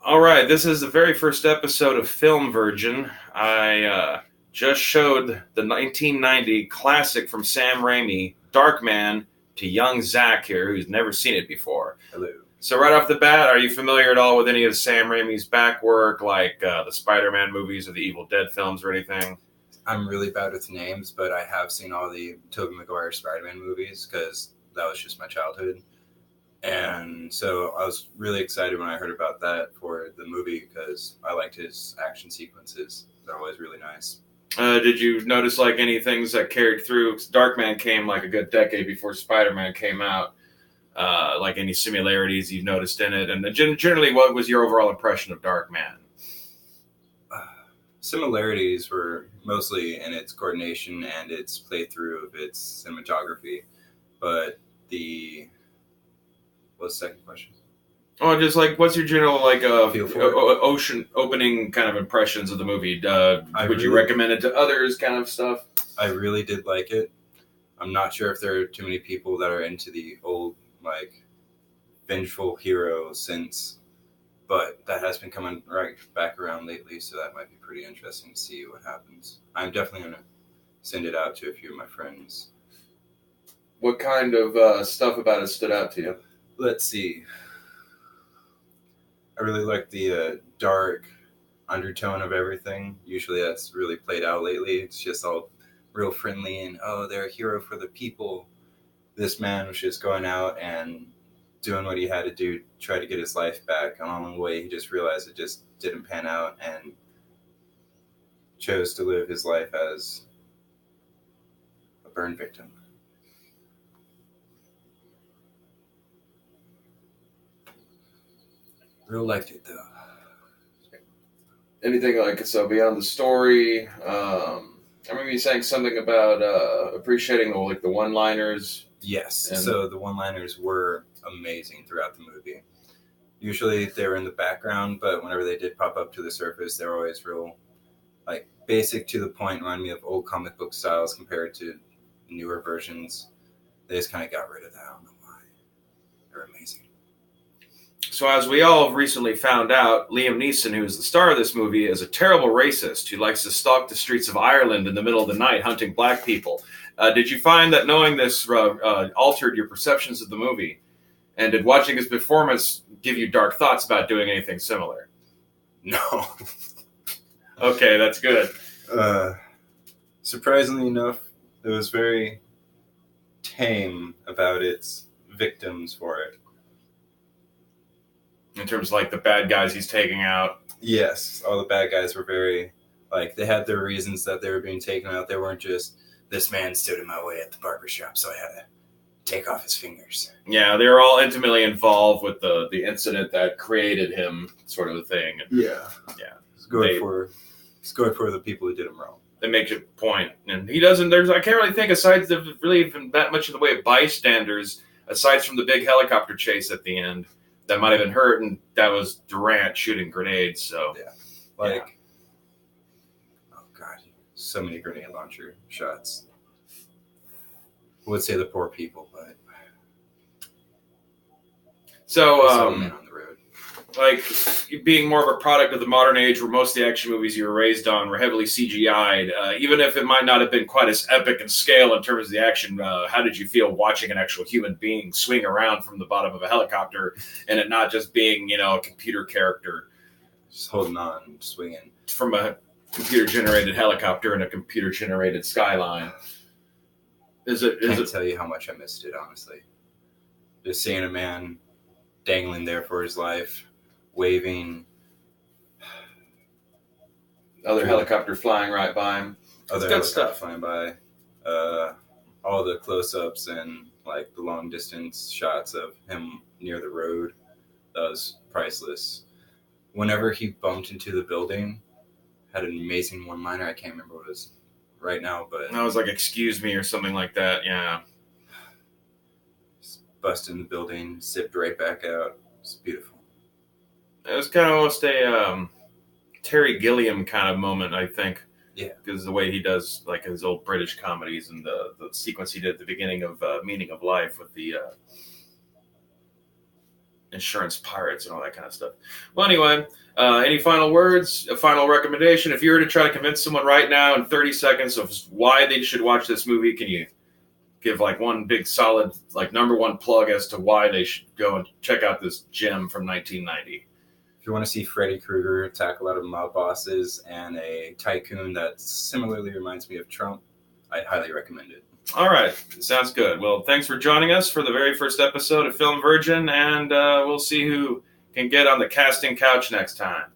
All right, this is the very first episode of Film Virgin. I just showed the 1990 classic from Sam Raimi, Darkman, to young Zach here, who's never seen it before. Hello. So right off the bat, are you familiar at all with any of Sam Raimi's back work, like the Spider-Man movies or the Evil Dead films or anything? I'm really bad with names, but I have seen all the Tobey Maguire Spider-Man movies because that was just my childhood. And so I was really excited when I heard about that for the movie because I liked his action sequences. They're always really nice. Did you notice like any things that carried through? Darkman came like a good decade before Spider-Man came out. Like any similarities you've noticed in it, and generally, what was your overall impression of Darkman? Similarities were mostly in its coordination and its playthrough of its cinematography, but what's the second question? Oh, just like, what's your general like Feel for it? ocean opening kind of impressions of the movie? Would you recommend it to others? Kind of stuff. I really did like it. I'm not sure if there are too many people that are into the old like vengeful hero sense, but that has been coming right back around lately, so that might be pretty interesting to see what happens. I'm definitely going to send it out to a few of my friends. What kind of stuff about it stood out to you? Let's see. I really like the dark undertone of everything. Usually that's really played out lately. It's just all real friendly and, oh, they're a hero for the people. This man was just going out and doing what he had to do, try to get his life back. And along the way, he just realized it just didn't pan out and chose to live his life as a burn victim. Real liked it, though. Anything like so beyond the story? I remember you saying something about appreciating the one-liners. Yes, so the one-liners were amazing throughout the movie. Usually they were in the background, but whenever they did pop up to the surface, they were always real, like, basic to the point, remind me of old comic book styles compared to newer versions. They just kind of got rid of that. I don't know why. They're amazing. So as we all have recently found out, Liam Neeson, who is the star of this movie, is a terrible racist who likes to stalk the streets of Ireland in the middle of the night hunting black people. Did you find that knowing this altered your perceptions of the movie? And did watching his performance give you dark thoughts about doing anything similar? No. Okay, that's good. Surprisingly enough, it was very tame about its victims for it. In terms of like the bad guys he's taking out? Yes, all the bad guys were very, like, they had their reasons that they were being taken out. They weren't just, this man stood in my way at the barbershop, so I had to take off his fingers. Yeah, they were all intimately involved with the incident that created him, sort of a thing. Yeah. It's going for the people who did him wrong. They make a point, and he doesn't. I can't really think aside really even that much in the way of bystanders, aside from the big helicopter chase at the end. That might have been hurt, and that was Durant shooting grenades. So oh god, so many grenade launcher shots. I would say the poor people, but so men on the road. Like being more of a product of the modern age, where most of the action movies you were raised on were heavily CGI'd, even if it might not have been quite as epic in scale in terms of the action. How did you feel watching an actual human being swing around from the bottom of a helicopter, and it not just being a computer character just holding on, swinging from a computer-generated helicopter in a computer-generated skyline? Can't tell you how much I missed it, honestly. Just seeing a man dangling there for his life, waving. Other helicopter flying right by him. Other helicopter flying by. All the close-ups and like the long-distance shots of him near the road. That was priceless. Whenever he bumped into the building, had an amazing one-liner. I can't remember what it was right now, but I was like, "Excuse me" or something like that. Yeah. Just busted in the building, zipped right back out. It's beautiful. It was kind of almost a Terry Gilliam kind of moment, I think. Yeah. Because the way he does like his old British comedies and the sequence he did at the beginning of Meaning of Life with the insurance pirates and all that kind of stuff. Well, anyway, any final words, a final recommendation? If you were to try to convince someone right now in 30 seconds of why they should watch this movie, can you give like one big solid, like number one plug as to why they should go and check out this gem from 1990? If you want to see Freddy Krueger attack a lot of mob bosses and a tycoon that similarly reminds me of Trump, I'd highly recommend it. All right. Sounds good. Well, thanks for joining us for the very first episode of Film Virgin, and we'll see who can get on the casting couch next time.